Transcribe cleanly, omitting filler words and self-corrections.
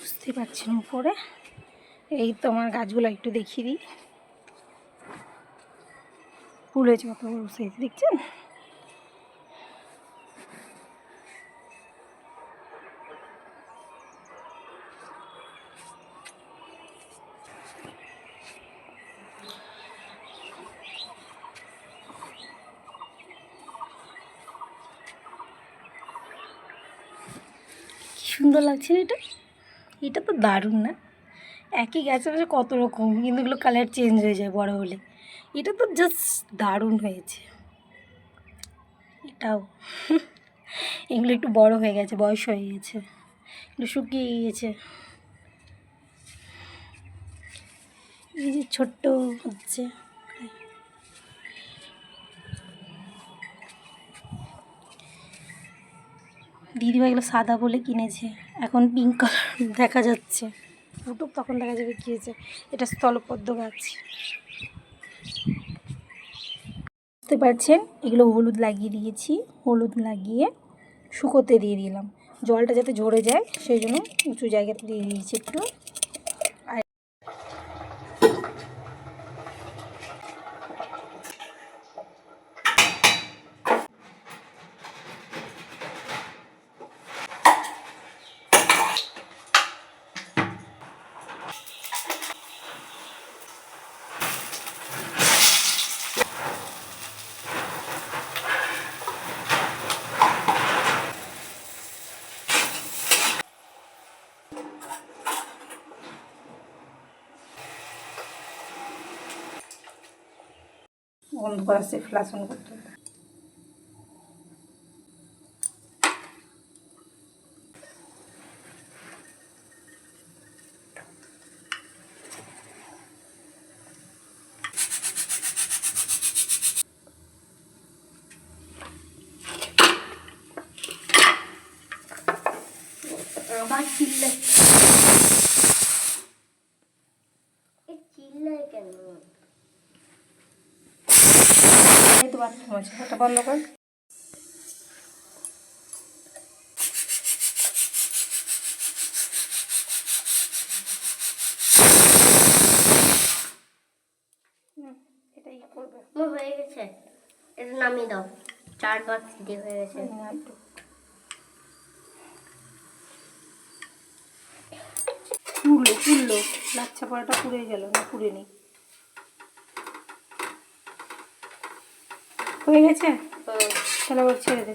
বুঝতে পারছি না উপরে। এই তো আমার গাছগুলো একটু দেখিয়ে দিই। ফুল হয়েছে কত বড় সাইজ, দেখছেন? কি সুন্দর লাগছে না এটা? এটা তো দারুণ না? একই গাছের পাশে কত রকম, কিন্তু এগুলো কালার চেঞ্জ হয়ে যায় বড় হলে। এটা তো জাস্ট দারুণ হয়েছে। এটাও এগুলো একটু বড় হয়ে গেছে, বয়স হয়ে গেছে, একটু শুকিয়ে গিয়েছে। এই যে ছোট্ট হচ্ছে। দিদিভাই এগুলো সাদা বলে কিনেছে, এখন পিঙ্ক কালার দেখা যাচ্ছে। ফুটুক তখন দেখা যাবে কী হয়েছে। এটা স্থলপদ্ম গাছ। বুঝতে পারছেন, এগুলো হলুদ লাগিয়ে দিয়েছি। হলুদ লাগিয়ে শুকোতে দিয়ে দিলাম, জলটা যাতে ঝরে যায় সেই জন্য উঁচু জায়গাতে দিয়ে দিয়েছি একটু। বন্ধ করা আছে, ফ্লাশ অন করতে হবে। আবার চিল্লাই কেন? এই তো বাথরুম আছে, ওটা বন্ধ কর। এটাই করবে। হয়ে গেছে, এটা নামিয়ে দাও। 4 সিটি হয়ে গেছে। পুড়লো লাচ্ছা পড়াটা পুড়ে গেল না? পুড়ে নি, হয়ে গেছে। তাহলে আবার ছেড়ে দে।